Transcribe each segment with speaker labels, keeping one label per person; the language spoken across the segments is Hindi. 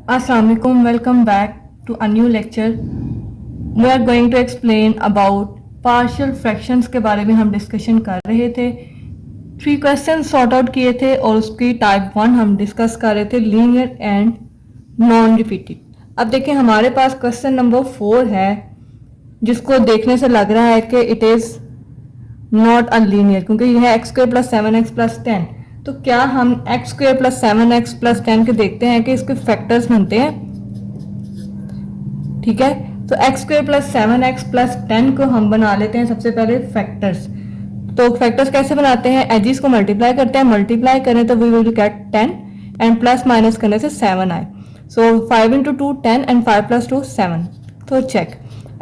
Speaker 1: Assalamualaikum, welcome back to a new lecture. We are going to explain about partial fractions के बारे में हम डिस्कशन कर रहे थे. 3 क्वेश्चन सॉर्ट आउट किए थे और उसकी टाइप 1 हम डिस्कस कर रहे थे, लीनियर एंड नॉन रिपीटेड. अब देखिए हमारे पास क्वेश्चन नंबर 4 है जिसको देखने से लग रहा है कि it is not a linear, क्योंकि यह है x² + 7x + 10. तो क्या हम x² + 7x + 10 के देखते हैं कि इसके फैक्टर्स बनते हैं. ठीक है, तो x² + 7x + 10 को हम बना लेते हैं सबसे पहले फैक्टर्स. तो फैक्टर्स कैसे बनाते हैं, एजिस को मल्टीप्लाई करते हैं, मल्टीप्लाई करें तो we will get 10 and plus minus करने से 7 आए. So 5 × 2 10 and 5 + 2 7. तो check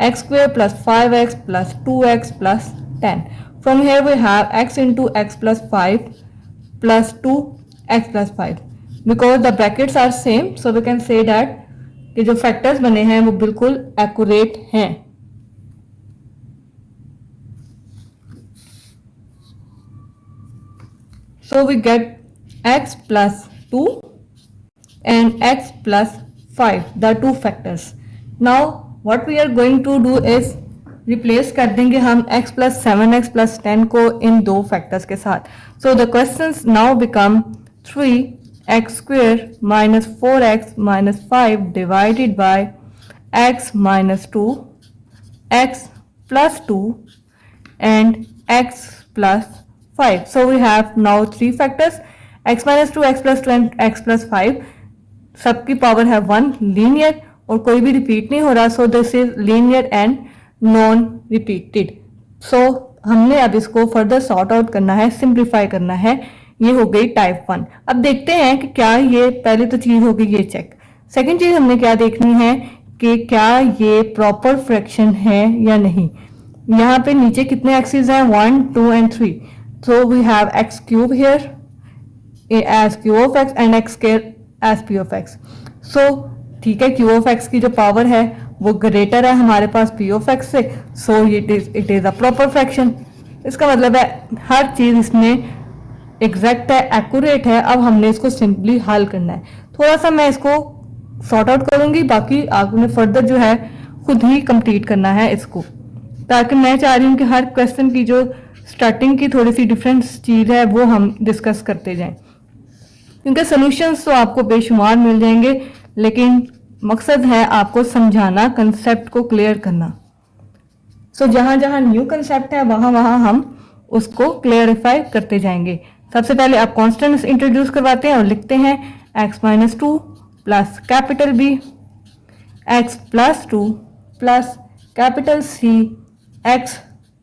Speaker 1: x² + 5x + 2x + 10. From here we have x into x plus 5 plus 2x plus 5. Because the brackets are same, so we can say that कि जो फैक्टर्स बने हैं वो बिल्कुल एक्यूरेट हैं. So we get x plus 2 and x plus 5, the two factors. Now what we are going to do is replace कर देंगे हम x + 7x + 10 को इन दो फैक्टर्स के साथ. So the questions now become 3x² - 4x - 5 divided bye x - 2, x + 2 and x + 5. So we have now 3 factors, x - 2, x + 2 and x + 5. सबकी पावर है 1, लीनियर और कोई भी रिपीट नहीं हो रहा. So this is linear and non repeated. So हमने अब इसको फर्दर सॉर्ट आउट करना है, सिंप्लीफाई करना है. ये हो गई टाइप 1. अब देखते हैं कि क्या ये पहली तो चीज होगी ये चेक. सेकंड चीज हमने क्या देखनी है कि क्या ये प्रॉपर फ्रैक्शन है या नहीं. यहाँ पे नीचे कितने एक्सिस हैं, 1 2 and 3. So we have x³ here as q(x) and x² as p(x). So ठीक है, q(x) की जो पावर है वो ग्रेटर है हमारे पास p(x) से. So it is a proper fraction. इसका मतलब है हर चीज इसमें एग्जैक्ट है, एक्यूरेट है. अब हमने इसको सिंपली हल करना है. थोड़ा सा मैं इसको सॉर्ट आउट करूंगी, बाकी आपने फर्दर जो है खुद ही कंप्लीट करना है इसको, ताकि मैं चाह रही हूँ कि हर क्वेश्चन की जो स्टार्टिंग की थोड़ी सी डिफरेंट चीज है वो हम डिस्कस करते जाएं, क्योंकि सोल्यूशंस तो आपको बेशुमार मिल जाएंगे, लेकिन मकसद है आपको समझाना, कंसेप्ट को क्लियर करना. सो जहां जहां न्यू कंसेप्ट है वहां वहां हम उसको क्लियरिफाई करते जाएंगे. सबसे पहले आप कॉन्स्टेंट्स इंट्रोड्यूस करवाते हैं और लिखते हैं x - 2 plus capital B, x + 2 plus capital C, x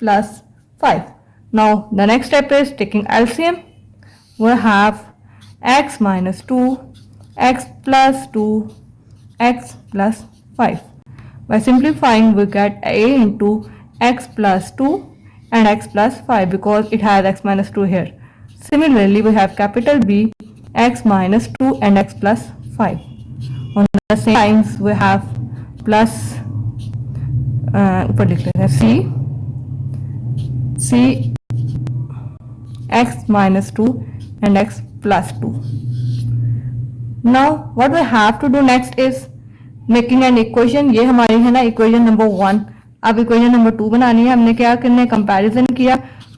Speaker 1: + 5. Now the next step is taking LCM. we have x - 2, x + 2, x + 5. By simplifying we get a into x + 2 and x + 5 because it has x - 2 here. Similarly we have capital B, x - 2 and x + 5. On the same lines we have plus ऊपर लिख लेते हैं c x - 2 and x + 2. Now what we have to do next is making an equation. ये हमारी है ना इक्वेशन नंबर 1. अब इक्वेशन नंबर 2 बनानी है. हमने क्या करना है, कंपैरिजन किया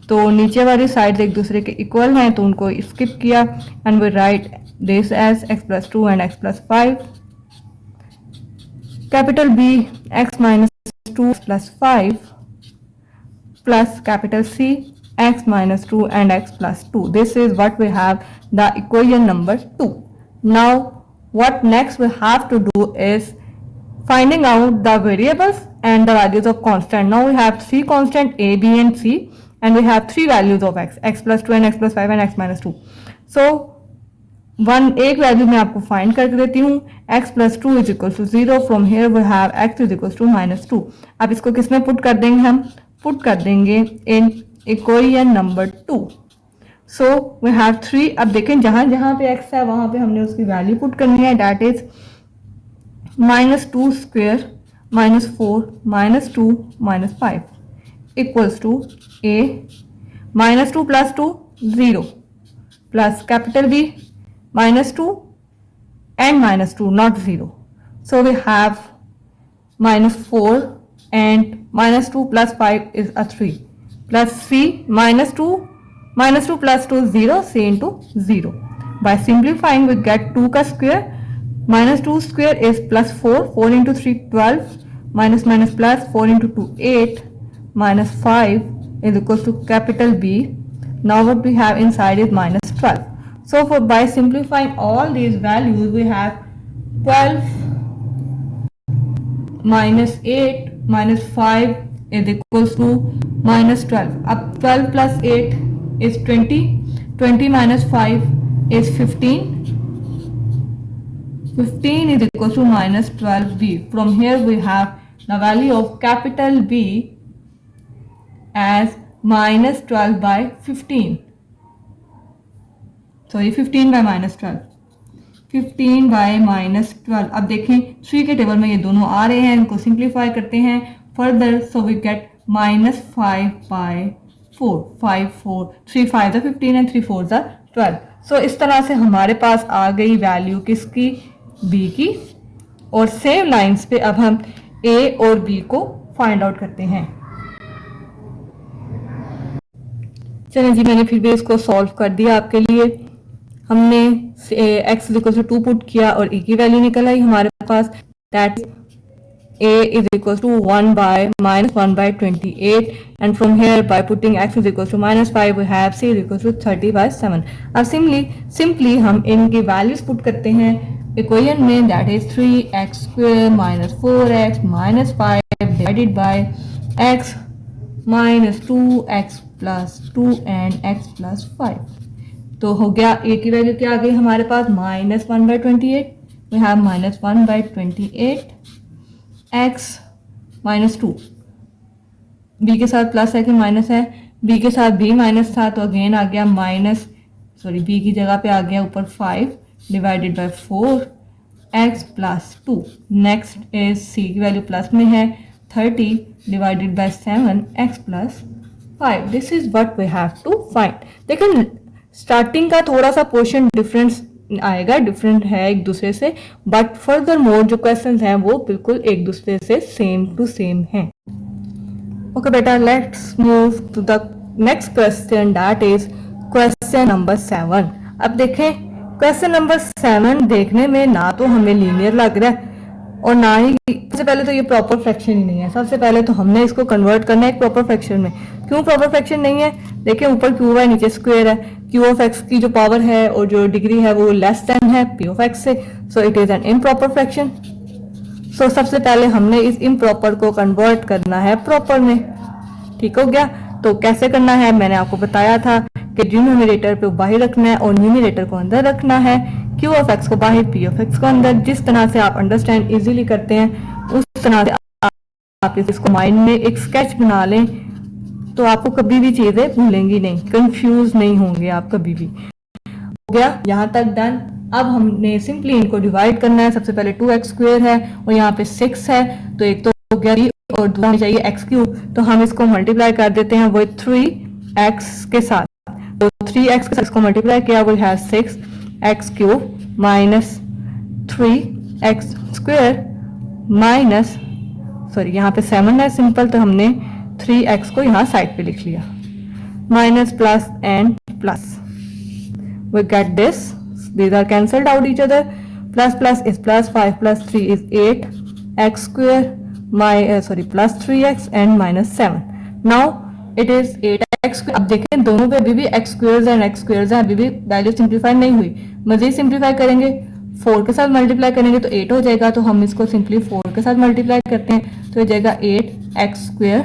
Speaker 1: तो नीचे वाली साइड एक दूसरे के इक्वल हैं तो उनको स्किप किया and we write this as x + 2 and x + 5. Capital B, x - 2 + 5 plus capital C, x - 2 and x + 2. This is what we have the equation number 2. Now what next we have to do is finding out the variables and the values of constant. Now we have 3 constant a, b and c and we have 3 values of x + 2 and x + 5 and x - 2. So एक वैल्यू मैं आपको फाइंड करके देती हूँ. x + 2 = 0. From here we have x = -2. अब इसको किस में पुट कर देंगे, हम पुट कर देंगे in equation number 2. So we have 3. अब देखें जहां जहां पे x है वहां पे हमने उसकी वैल्यू पुट करनी है. That is -2² - 4 - 2 - 5 equals to a -2 + 2 0 plus capital B -2 and minus 2, not 0. So we have minus 4 and minus 2 plus 5 is a 3, plus 3 minus 2 plus 2 0, c into 0. By simplifying we get 2 का square, minus 2 square is plus 4, 4 into 3 12, minus minus plus 4 into 2 8, minus 5 is equals to capital B. Now what we have inside is minus 12. So for by simplifying all these values we have 12 minus 8 minus 5 is equals to minus 12. अब 12 plus 8 is 20, 20 minus 5 is 15, 15 is equals to minus 12b. From here we have the value of capital B as minus 12 by 15. Sorry, 15 by minus 12. 15 bye minus 12. अब देखें 3 के टेबल में ये दोनों आ रहे हैं, इनको सिंप्लीफाई करते हैं further. So we get minus 5 by 4. 5 4 3 5 15 and 3 4 12. So इस तरह से हमारे पास आ गई वैल्यू किसकी, बी की. और सेम लाइंस पे अब हम ए और बी को फाइंड आउट करते हैं. चलिए जी, मैंने फिर भी इसको सॉल्व कर दिया आपके लिए. हमने x इक्वल टू 2 पुट किया और e की वैल्यू निकल आई हमारे पास. That a is equal to 1 by minus 1 by 28 and from here by putting x is equal to minus 5 we have c is equal to 30 by 7. अब सिंपली हम इनकी वैल्यूज पुट करते हैं इक्वेशन में. That is 3x square minus 4x minus 5 divided bye x minus 2x plus 2 and x plus 5. तो हो गया a की वैल्यू क्या आ गई हमारे पास, minus 1 by 28. We have minus 1 by 28 x minus 2. b के साथ प्लस है कि माइनस है, b के साथ b माइनस था तो अगेन आ गया माइनस, सॉरी b की जगह पे आ गया ऊपर 5 divided by 4 x plus 2. Next is c की वैल्यू प्लस में है 30 divided by 7 x plus 5. This is what we have to find. देखिए स्टार्टिंग का थोड़ा सा पोर्शन डिफरेंस आएगा, डिफरेंट है एक दूसरे से, बट फर्दर मोर जो क्वेश्चंस हैं वो बिल्कुल एक दूसरे से सेम टू सेम हैं. ओके बेटा, let's move to the next question. That is question number 7. अब देखें क्वेश्चन नंबर 7 देखने में ना तो हमें लीनियर लग रहा है और ना ही, सबसे पहले तो ये प्रॉपर फ्रैक्शन ही नहीं है. सबसे पहले तो हमने इसको कन्वर्ट करना है एक प्रॉपर फ्रैक्शन में. क्यों प्रॉपर फ्रैक्शन नहीं है, देखिए ऊपर क्यू है नीचे स्क्वायर है. क्यू ऑफ एक्स की जो पावर है और जो डिग्री है वो लेस देन है पी ऑफ एक्स से. So it is an improper fraction. So सबसे पहले हमने इस इम्प्रॉपर को कन्वर्ट करना है प्रॉपर में. ठीक हो गया. तो कैसे करना है मैंने आपको बताया था कि डिनोमिनेटर पे बाहर रखना है और न्यूमिनेटर को अंदर रखना है. क्यू ऑफ एक्स को बाहर, पी ऑफ एक्स को अंदर. जिस तरह से आप अंडरस्टैंड इजीली करते हैं उस तरह से आप इसको माइंड में एक स्केच बना लें तो आपको कभी भी चीजें भूलेंगी नहीं, कंफ्यूज नहीं होंगे आप कभी भी. हो गया यहाँ तक डन. अब हमने सिंपली इनको डिवाइड करना है. सबसे पहले 2x स्क्वायर है और यहाँ पे 6 है तो एक तो हो गया और दूसरा हमें चाहिए x क्यूब. तो हम इसको मल्टीप्लाई कर देते हैं वो 3x के साथ. तो 3x के साथ इसको मल्टीप्लाई किया वो है 6x cube minus 3x square minus, sorry यहाँ पे 7 है सिंपल तो हमने 3x को यहाँ साइड पे लिख लिया. Minus plus and plus, we get this, these are cancelled out each other. Plus plus is plus, 5 plus 3 is 8 x square, plus 3x and minus 7. Now it is 8x square. अब देखें दोनों पे अभी भी x squares and x squares हैं, अभी भी वैल्यू सिंप्लीफाई नहीं हुई. मजीद सिंप्लीफाई करेंगे 4 के साथ मल्टीप्लाई करेंगे तो 8 हो जाएगा. तो हम इसको सिंपली 4 के साथ मल्टीप्लाई करते हैं तो हो जाएगा 8x square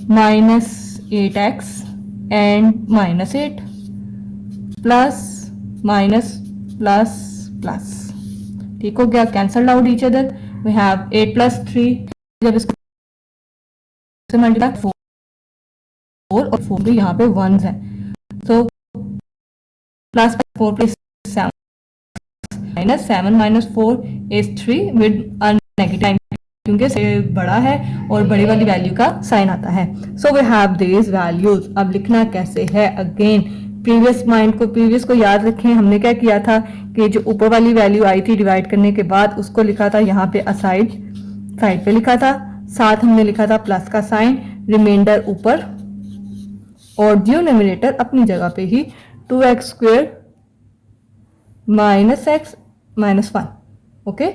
Speaker 1: minus 8x and minus 8 plus minus plus plus. ठीक हो गया, cancelled out each other. We have 8 plus 3, जब इसको मल्टीप्लाई 4 और 4 भी यहाँ पे 1s है. तो plus 4 plus 7 minus 7 minus 4 is 3 with a negative sign क्योंकि से बड़ा है और बड़ी वाली वैल्यू का साइन आता है. So we have this values. अब लिखना कैसे है, अगेन प्रीवियस को याद रखें, हमने क्या किया था कि जो ऊपर वाली वैल्यू आई थी डिवाइड करने के बाद उसको लिखा था यहाँ पे असाइड, साइड पे लिखा था, साथ हमने लिखा था प्लस का साइन, रिमाइंडर ऊपर और डिनोमिनेटर अपनी जगह पे ही 2x square minus x minus 1। Okay,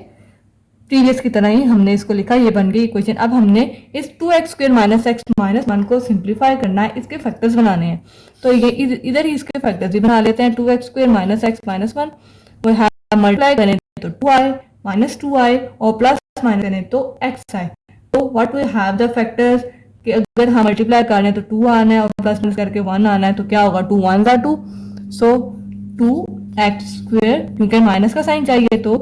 Speaker 1: previous की तरह ही हमने इसको लिखा, ये बन गई इक्वेशन। अब हमने इस 2x square minus x minus 1 को सिंप्लीफाई करना है, इसके फैक्टर्स बनाने हैं। तो ये इधर ही इसके फैक्टर्स भी बना लेते हैं। 2x square minus x minus 1 वो मल्टीप्लाई करें तो 2i माइनस 2i और प्लस माइनस करें तो xi। तो what we have the factors कि अगर हम मल्टीप्लाई कर रहे हैं तो 2 आना है और प्लस माइनस करके 1 आना है, तो क्या होगा 2 1 2। सो 2x स्क्वायर, क्योंकि माइनस का साइन चाहिए तो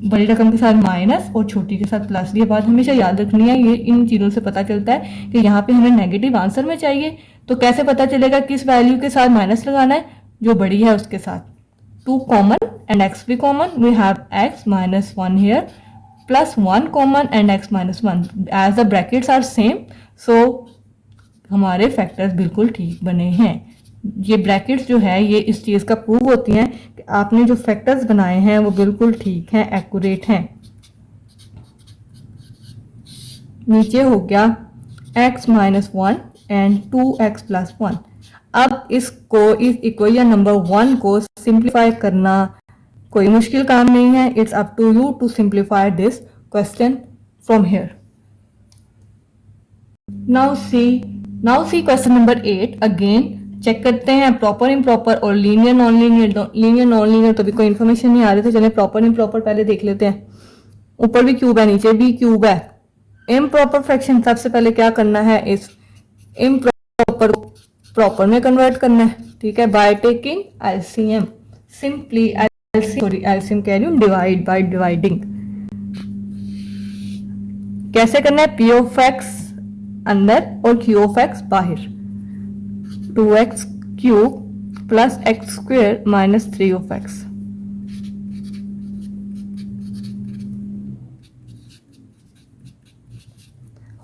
Speaker 1: बड़ी रकम के साथ माइनस और छोटी के साथ प्लस। ये बात हमेशा याद रखनी है, ये इन चीज़ों से पता चलता है कि यहाँ पे हमें नेगेटिव आंसर में चाहिए। तो कैसे पता चलेगा किस वैल्यू के साथ माइनस लगाना है, जो बड़ी है उसके साथ। 2 कॉमन एंड x भी common, we have x minus 1 here plus 1 common and x minus 1 as the brackets are same. So हमारे फैक्टर्स बिल्कुल ठीक बने हैं। ये ब्रैकेट्स जो है ये इस चीज़ का प्रूव होती हैं कि आपने जो फैक्टर्स बनाए हैं वो बिल्कुल ठीक हैं, एक्यूरेट हैं। नीचे हो गया x minus 1 and 2x plus 1। अब इसको, इस इक्वेशन नंबर 1 को सिंप्लीफाई करना कोई मुश्किल काम नहीं है। It's up to you to simplify this question from here. Now see question number 8 again. Check करते हैं प्रॉपर इम्प्रॉपर और linear non linear. Linear non linear तो भी कोई इन्फॉर्मेशन नहीं आ रही, तो चलें प्रॉपर इम्प्रॉपर पहले देख लेते हैं। ऊपर भी क्यूब है, नीचे भी क्यूब है। इम्प्रॉपर फ्रैक्शन सबसे पहले क्या करना है, इस इम्प्रॉपर प्रॉपर में कन्वर्ट करना है, ठीक है, by taking LCM. Simply LCM कह रही हूँ, डिवाइड बाय डिवाइडिंग। कैसे करना है, पी ऑफ एक्स अंदर और क्यू ऑफ एक्स बाहर। 2x cube plus x square minus 3 of x.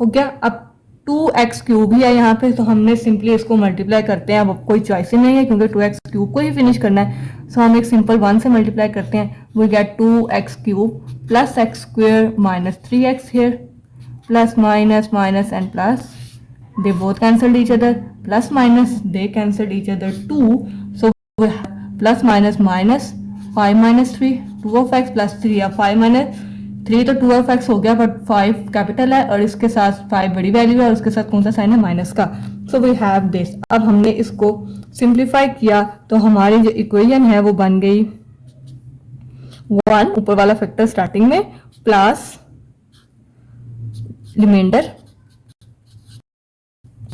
Speaker 1: हो गया। अब 2x क्यूब ही है यहाँ पे, तो हमने सिंपली इसको मल्टीप्लाई करते हैं। अब कोई चॉइस ही नहीं है क्योंकि 2x क्यूब को ही फिनिश करना है। सो हम एक सिंपल 1 से मल्टीप्लाई करते हैं। We get 2x cube plus x square minus 3x here plus minus minus and plus, they both cancelled each other, plus minus they cancelled each other too, so we have plus minus minus 5 minus 3 2 of x plus 3। अब 5 minus 3 तो 2 of x हो गया, बट 5 कैपिटल है और इसके साथ 5 बड़ी वैल्यू है और उसके साथ कौन सा साइन है, माइनस का। So we have this. अब हमने इसको सिंप्लीफाई किया तो हमारी जो इक्वेशन है वो बन गई 1 ऊपर वाला फैक्टर स्टार्टिंग में plus reminder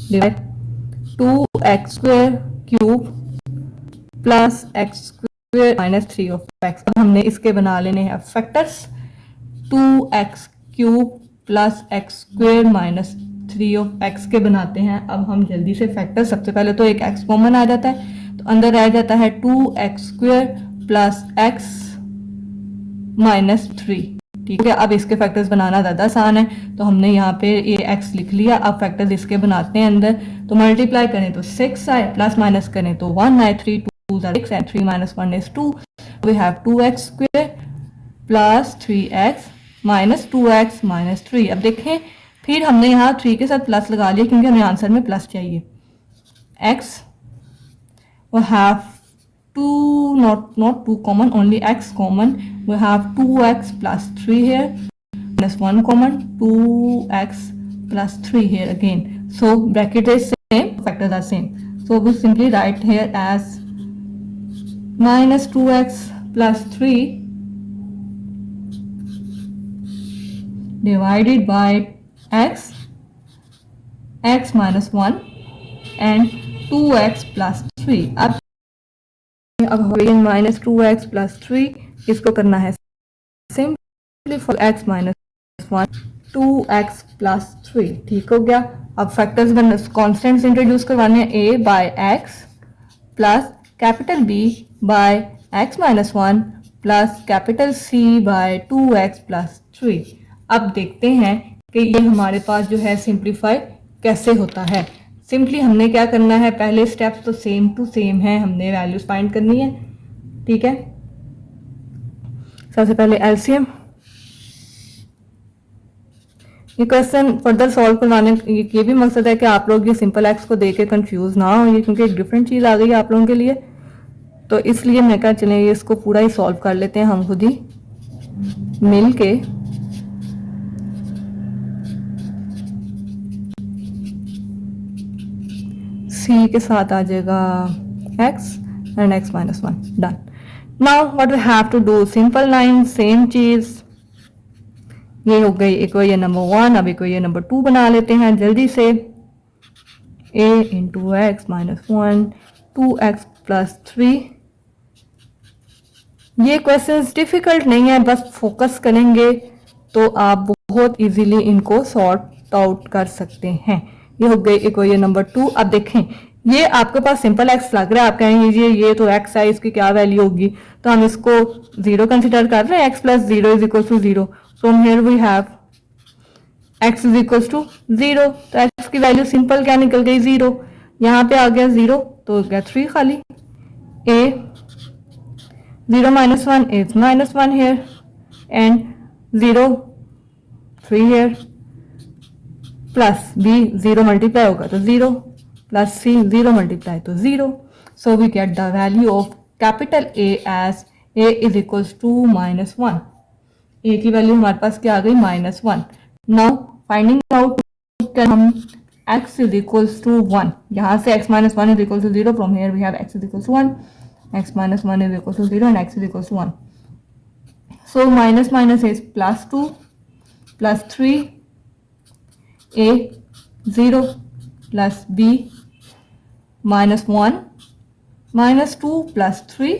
Speaker 1: divide 2x square cube plus x square minus 3 of x. अब हमने इसके बना लेने हैं factors. 2x cube plus x square minus 3 of x के बनाते हैं। अब हम जल्दी से फैक्टर्स, सबसे पहले तो एक x कॉमन आ जाता है, तो अंदर रह जाता है 2x square plus x minus 3, ठीक है। अब इसके फैक्टर्स बनाना ज़्यादा आसान है, तो हमने यहाँ पे ये x लिख लिया। अब फैक्टर्स इसके बनाते हैं अंदर, तो मल्टीप्लाई करें तो 6 आए, प्लस माइनस करें तो 1 आए, 3 2 6 and 3 minus 1 is 2। We have 2x square plus 3x minus 2x minus 3। अब देखें, फिर हमने यहाँ 3 के साथ प्लस लगा लिया क्योंकि हमें आंसर में प्लस चाहिए। x we have 2 not 2 common, only x common. We have 2x plus 3 here minus 1 common, 2x plus 3 here again. So bracket is same, factors are same. So we simply write here as minus 2x plus 3 divided by x minus 1 and 2x plus 3। अब हमें माइनस 2x प्लस 3 इसको करना है simply for x minus 1 2x plus 3, ठीक हो गया। अब फैक्टर्स कॉन्स्टेंट्स इंट्रोड्यूस करवाने हैं, a by x plus capital B by x minus 1 plus capital C by 2x plus 3। अब देखते हैं कि ये हमारे पास जो है सिंप्लीफाई कैसे होता है। सिंपली हमने क्या करना है, पहले स्टेप्स तो सेम टू सेम है, हमने वैल्यूज फाइंड करनी है। ठीक है, सबसे पहले एलसीएम। ये क्वेश्चन फर्दर सॉल्व करवाने ये भी मकसद है कि आप लोग ये सिंपल एक्स को देख के कंफ्यूज ना हो, ये क्योंकि एक डिफरेंट चीज़ आ गई है आप लोगों के लिए, तो इसलिए मैं कहा चलें ये इसको पूरा ही सॉल्व कर लेते हैं हम खुद ही मिल के। सी के साथ आ जाएगा x and x minus 1, done. Now what we have to do, simple line, same चीज। ये हो गई इक्वेशन नंबर 1। अब इक्वेशन नंबर 2 बना लेते हैं जल्दी से। a into x minus 1 2x plus 3। ये क्वेश्चंस डिफिकल्ट नहीं है, बस फोकस करेंगे तो आप बहुत इजीली इनको सॉर्ट आउट कर सकते हैं। ये हो गई इक्वेशन नंबर 2। अब देखें ये आपके पास सिंपल एक्स लग रहा है, आप कहेंगे ये तो एक्स है, इसकी क्या वैल्यू होगी, तो हम इसको 0 कंसिडर कर रहे हैं। X plus 0 is equal to 0। From here we have x is equal to 0, तो x की वैल्यू सिंपल क्या निकल गई 0। यहाँ पे आ गया 0 तो हो गया 3 खाली। a 0 minus 1 is minus 1 here and 0 3 here plus b 0 multiply होगा तो 0 plus c 0 multiply तो 0. So we get the value of capital A as a is equals to minus 1. a की वैल्यू हमारे पास क्या आ गई -1. Now finding out हम x is equals to 1. यहाँ से x minus 1 is equal to 0. From here we have x is equals to 1. x minus 1 is equal to 0 and x is equals to 1. So minus minus is plus 2 plus 3 a 0 plus b minus 1 minus 2 plus 3.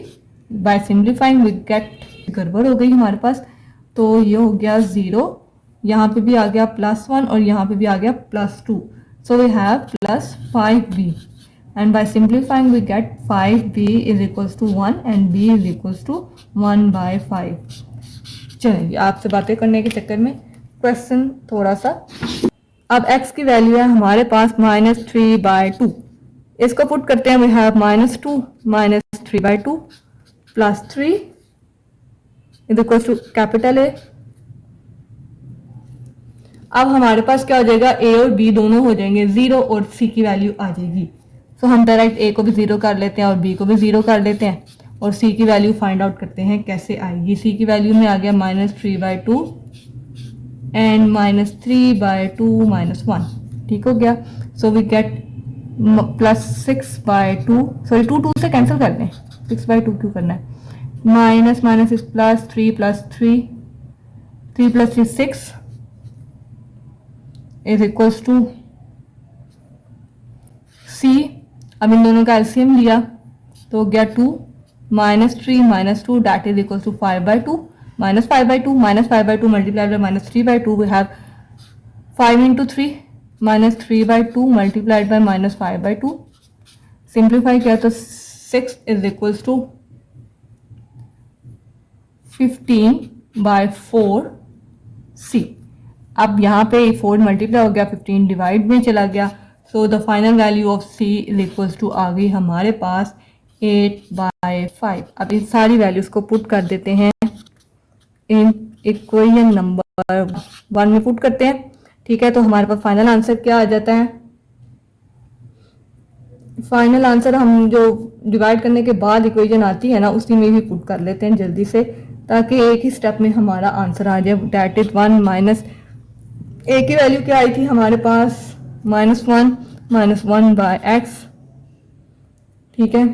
Speaker 1: By simplifying we get, गड़बड़ हो गई हमारे पास, तो ये हो गया 0, यहाँ पे भी आ गया +1 और यहाँ पे भी आ गया +2. So we have plus 5b. And by simplifying we get 5b is equals to 1 and b is equals to 1 by 5. चलिए आपसे बातें करने के चक्कर में क्वेश्चन थोड़ा सा। अब x की वैल्यू है हमारे पास -3/2। इसको पुट करते हैं, we have -2 -3/2 plus 3 is equals to capital A। अब हमारे पास क्या हो जाएगा, a और b दोनों हो जाएंगे 0 और c की वैल्यू आ जाएगी। तो हम डायरेक्ट a को भी 0 कर लेते हैं और b को भी 0 कर लेते हैं और c की वैल्यू फाइंड आउट करते हैं कैसे आएगी। c की वैल्यू में आ गया -3/2 एंड -3/2 -1, ठीक हो गया। सो वी गेट +6/2, सॉरी 2 से कैंसिल कर दें, 6/2 क्यों करना है, minus minus is plus 3 + 3 3 + 3 6 is equals to c। अब इन दोनों का एलसीएम लिया तो गया 2 -3 -2 that is equals to 5/2 -5/2 -5/2 multiplied by -3/2 we have 5 × 3 -3/2 multiplied by -5/2। Simplify किया तो 6 इज इक्वल्स टू 15/4 c। अब यहाँ पे 4 मल्टीप्लाई हो गया, 15 डिवाइड में चला गया। So the final value of c is equals to आ गई हमारे पास 8/5। अब इन सारी वैल्यूज को पुट कर देते हैं इन इक्वेशन नंबर 1 में पुट करते हैं, ठीक है। तो हमारे पास फाइनल आंसर क्या आ जाता है, फाइनल आंसर हम जो डिवाइड करने के बाद इक्वेशन आती है ना उसी में भी पुट कर लेते हैं जल्दी से, ताकि एक ही स्टेप में हमारा आंसर आ जाए। दैट इज 1 माइनस a की वैल्यू क्या आई थी हमारे पास -1 -1/x, ठीक है।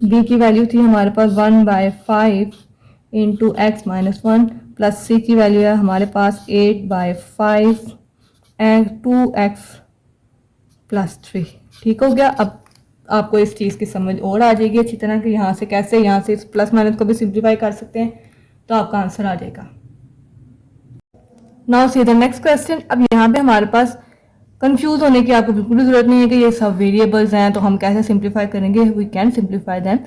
Speaker 1: b की वैल्यू थी हमारे पास 1/5 इंटू x -1 प्लस c की वैल्यू है हमारे पास 8/5 एंड 2x प्लस 3, ठीक हो गया। अब आपको इस चीज़ की समझ और आ जाएगी अच्छी तरह कि यहाँ से कैसे, यहाँ से इस प्लस माइनस को भी सिंप्लीफाई कर सकते हैं, तो आपका आंसर आ जाएगा। Now see the next question. अब यहाँ पे हमारे पास कंफ्यूज होने की आपको बिल्कुल भी जरूरत नहीं है कि ये सब वेरिएबल्स हैं तो हम कैसे सिंप्लीफाई करेंगे, वी कैन सिंप्लीफाई दैम।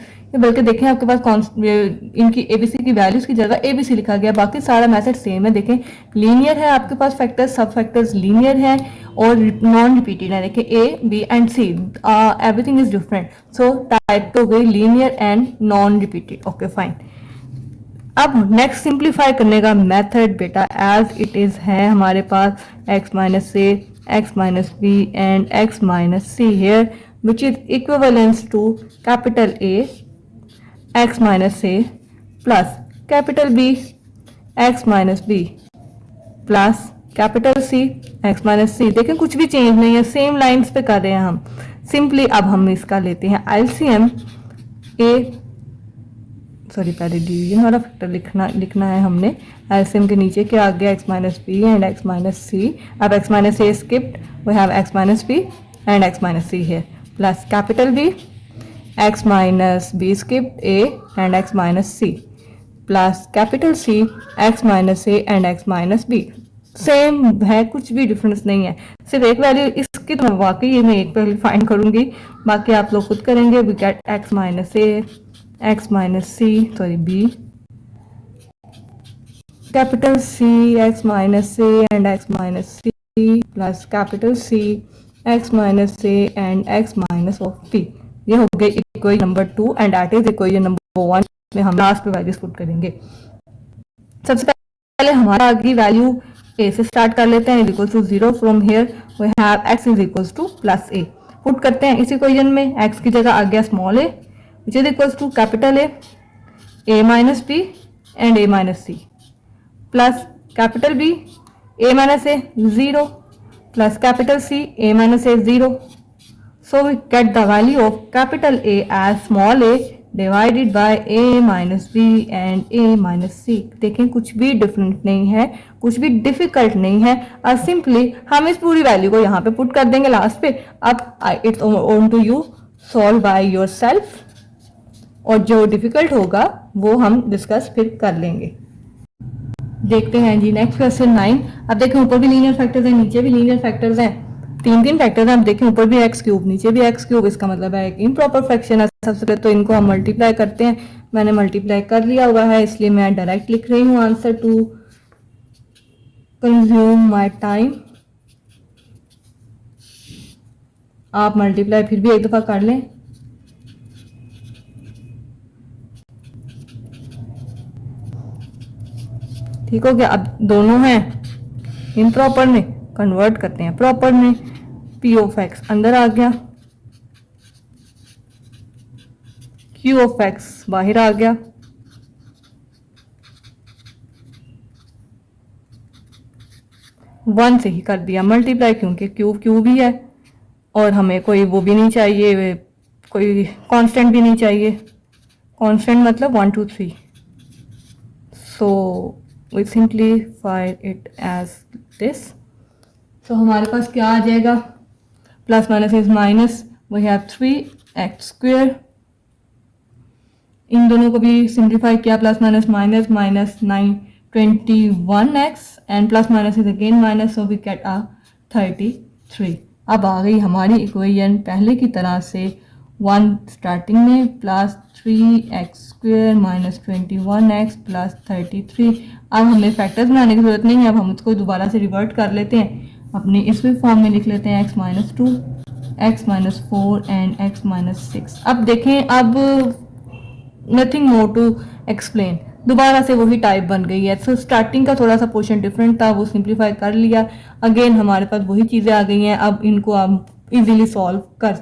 Speaker 1: बल्कि देखें आपके पास इनकी एबीसी की वैल्यूज की जगह एबीसी लिखा गया, बाकी सारा मेथड सेम है। देखें लीनियर है आपके पास, फैक्टर्स सब फैक्टर्स लीनियर है और नॉन रिपीटेड है। देखें a b and c everything is different, so type तो गई linear and non repeated. Okay fine. अब नेक्स्ट सिंप्लीफाई करने का मेथड बेटा एज इट इज है हमारे पास x minus a, x minus B and x minus c here which is equivalence to capital A x minus a plus capital B x minus B plus capital C x minus C. देखें कुछ भी चेंज नहीं है, सेम लाइंस पे कर रहे हैं हम। सिंपली अब हम इसका लेते हैं एलसीएम ए, सॉरी पहले डिवीजन वाला फैक्टर लिखना है हमने। एलसीएम के नीचे क्या आ गया, x minus B and x minus C. अब x minus A skipped, we have x minus B and x minus C है plus capital B x minus B skipped a and x minus C plus capital C x minus A and x minus B. Same है, कुछ भी डिफरेंस नहीं है, सिर्फ एक वैल्यू इसकी तो वाकई ये मैं एक पहले फाइंड करूंगी, बाकी आप लोग खुद करेंगे। We get x minus a x minus c, sorry b capital C x minus A and x minus C plus capital C x minus A and x minus of p। ये हो गई equation number 2 and that is equation number 1 में हम लास्ट पे वैल्यूज पुट करेंगे। सबसे पहले हमारा आगे वैल्यू a से स्टार्ट कर लेते हैं, equal to 0 from here we have x is equal to plus a। Put करते हैं इस इक्वेशन में, x की जगह आ गया small a which is equals to capital A minus B and A minus C plus capital B A minus A 0 plus capital C A minus A 0. So we get the value of capital A as small a divided by A minus B and A minus C. देखें कुछ भी डिफरेंट नहीं है, कुछ भी डिफिकल्ट नहीं है, और सिंपली हम इस पूरी वैल्यू को यहाँ पे पुट कर देंगे लास्ट पे। अब it's on to you, solve by yourself, और जो डिफिकल्ट होगा वो हम डिस्कस फिर कर लेंगे। देखते हैं जी नेक्स्ट क्वेश्चन 9। अब देखें ऊपर भी लीनियर फैक्टर्स हैं, नीचे भी लीनियर फैक्टर्स हैं, तीन फैक्टर्स हैं। अब देखें ऊपर भी एक्स क्यूब नीचे भी एक्स क्यूब, इसका मतलब है एक इम्प्रॉपर फ्रैक्शन है। सबसे पहले तो इनको हम मल्टीप्लाई करते हैं, मैंने मल्टीप्लाई कर लिया हुआ है इसलिए मैं डायरेक्ट लिख रही हूँ answer to consume my time. आप मल्टीप्लाई फिर भी एक दफा कर लें। ठीक हो गया। अब दोनों हैं इम्प्रॉपर में, कन्वर्ट करते हैं प्रॉपर में। पी ऑफ एक्स अंदर आ गया, क्यू ऑफ एक्स बाहर आ गया। वन से ही कर दिया मल्टीप्लाई, क्योंकि क्यूब क्यूब ही है और हमें कोई वो भी नहीं चाहिए, कोई कांस्टेंट भी नहीं चाहिए। कांस्टेंट मतलब 1 2 3, सो we simplify it as this. So हमारे पास क्या आ जाएगा, plus minus is minus, we have 3x square. इन दोनों को भी सिंप्लीफाई किया, plus minus minus minus 9 21x and plus minus is again minus, so we get आ 33। अब आ गई हमारी इक्वेशन पहले की तरह से, 1 स्टार्टिंग में plus 3x square minus 21x plus 33। अब हमें फैक्टर्स बनाने की जरूरत नहीं है, अब हम इसको दोबारा से रिवर्ट कर लेते हैं, अपने इस फॉर्म में लिख लेते हैं x minus 2 x minus 4 and x minus 6। अब देखें, अब नथिंग मोर टू एक्सप्लेन, दोबारा से वही टाइप बन गई है। तो स्टार्टिंग का थोड़ा सा पोर्शन डिफरेंट था, वो सिंप्लीफाई कर लिया, अगेन हमारे पास वही चीज़ें आ गई हैं। अब इनको आप इजीली सॉल्व कर